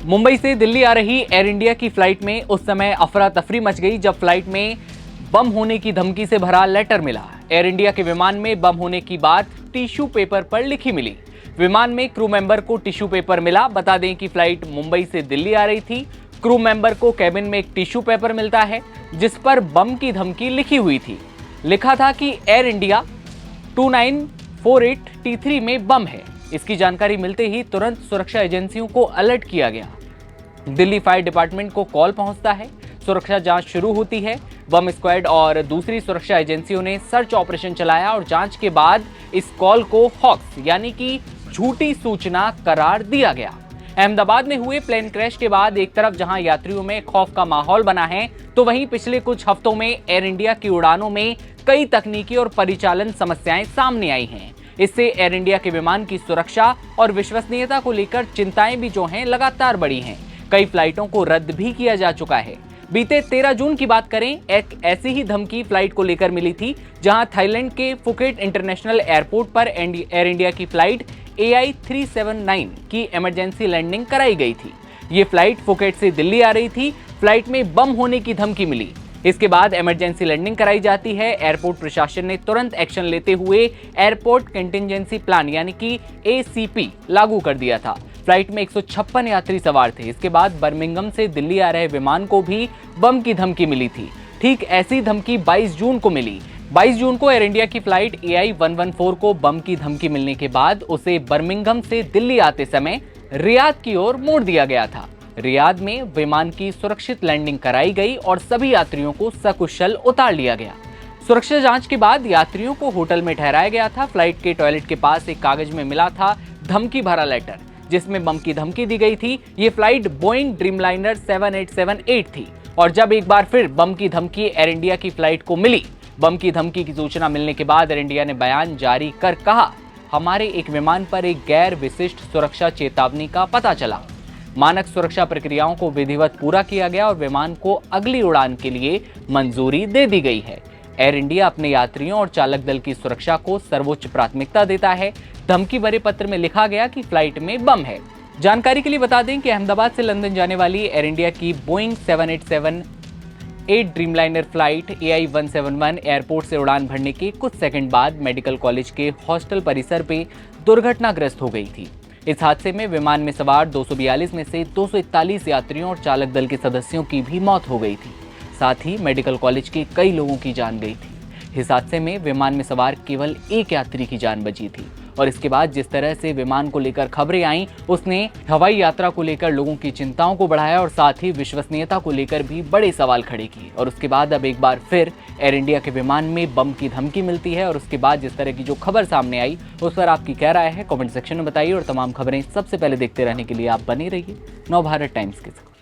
मुंबई से दिल्ली आ रही air India की फ्लाइट में उस समय अफरा तफरी मच गई जब फ्लाइट में बम होने की धमकी से भरा लेटर मिला। एयर इंडिया के विमान में बम होने की बात टिश्यू पेपर पर लिखी मिली। विमान में क्रू मेंबर को टिश्यू पेपर मिला। बता दें कि फ्लाइट मुंबई से दिल्ली आ रही थी। क्रू मेंबर को कैबिन में एक टिश्यू पेपर मिलता है जिस पर बम की धमकी लिखी हुई थी। लिखा था कि एयर इंडिया 2948 T3 में बम है। इसकी जानकारी मिलते ही तुरंत सुरक्षा एजेंसियों को अलर्ट किया गया। दिल्ली फायर डिपार्टमेंट को कॉल पहुंचता है। सुरक्षा जांच शुरू होती है। बम स्क्वाड और दूसरी सुरक्षा एजेंसियों ने सर्च ऑपरेशन चलाया और जांच के बाद इस कॉल को हॉक्स यानी कि झूठी सूचना करार दिया गया। अहमदाबाद में हुए प्लेन क्रैश के बाद एक तरफ जहां यात्रियों में खौफ का माहौल बना है, तो वहीं पिछले कुछ हफ्तों में एयर इंडिया की उड़ानों में कई तकनीकी और परिचालन समस्याएं सामने आई हैं। इससे एयर इंडिया के विमान की सुरक्षा और विश्वसनीयता को लेकर चिंताएं भी जो हैं लगातार बढ़ी हैं। कई फ्लाइटों को रद्द भी किया जा चुका है। बीते 13 जून की बात करें, एक ऐसी ही धमकी फ्लाइट को लेकर मिली थी जहां थाईलैंड के फुकेट इंटरनेशनल एयरपोर्ट पर एयर इंडिया की फ्लाइट AI 379 की इमरजेंसी लैंडिंग कराई गई थी। ये फ्लाइट फुकेट से दिल्ली आ रही थी। फ्लाइट में बम होने की धमकी मिली। इसके बाद इमरजेंसी लैंडिंग कराई जाती है। एयरपोर्ट प्रशासन ने तुरंत एक्शन लेते हुए एयरपोर्ट कंटिजेंसी प्लान यानी कि ACP लागू कर दिया था। फ्लाइट में 156 यात्री सवार थे। इसके बाद बर्मिंघम से दिल्ली आ रहे विमान को भी बम की धमकी मिली थी। ठीक ऐसी धमकी 22 जून को मिली। 22 जून को एयर इंडिया की फ्लाइट AI 114 को बम की धमकी मिलने के बाद उसे बर्मिंघम से दिल्ली आते समय रियाद की ओर मोड़ दिया गया था। रियाद में विमान की सुरक्षित लैंडिंग कराई गई और सभी यात्रियों को सकुशल उतार लिया गया। सुरक्षा जांच के बाद यात्रियों को होटल में ठहराया गया था। फ्लाइट के टॉयलेट के पास एक कागज में मिला था धमकी भरा लेटर जिसमें बम की धमकी दी गई थी। ये फ्लाइट बोइंग ड्रीमलाइनर 7878 थी और जब एक बार फिर बम की धमकी एयर इंडिया की फ्लाइट को मिली, बम की धमकी की सूचना मिलने के बाद एयर इंडिया ने बयान जारी कर कहा, हमारे एक विमान पर एक गैर विशिष्ट सुरक्षा चेतावनी का पता चला। मानक सुरक्षा प्रक्रियाओं को विधिवत पूरा किया गया और विमान को अगली उड़ान के लिए मंजूरी दे दी गई है। एयर इंडिया अपने यात्रियों और चालक दल की सुरक्षा को सर्वोच्च प्राथमिकता देता है। धमकी भरे पत्र में लिखा गया कि फ्लाइट में बम है। जानकारी के लिए बता दें कि अहमदाबाद से लंदन जाने वाली एयर इंडिया की Boeing 7878 Dreamliner flight AI 171 airport से उड़ान भरने के कुछ सेकंड बाद मेडिकल कॉलेज के हॉस्टल परिसर पे दुर्घटनाग्रस्त हो गई थी। इस हादसे में विमान में सवार 242 में से 241 यात्रियों और चालक दल के सदस्यों की भी मौत हो गई थी। साथ ही मेडिकल कॉलेज के कई लोगों की जान गई थी। इस हादसे में विमान में सवार केवल एक यात्री की जान बची थी और इसके बाद जिस तरह से विमान को लेकर खबरें आईं, उसने हवाई यात्रा को लेकर लोगों की चिंताओं को बढ़ाया और साथ ही विश्वसनीयता को लेकर भी बड़े सवाल खड़े किए। और उसके बाद अब एक बार फिर एयर इंडिया के विमान में बम की धमकी मिलती है और उसके बाद जिस तरह की जो खबर सामने आई उस पर आपकी क्या राय है कमेंट सेक्शन में बताइए और तमाम खबरें सबसे पहले देखते रहने के लिए आप बने रहिए नवभारत टाइम्स के साथ।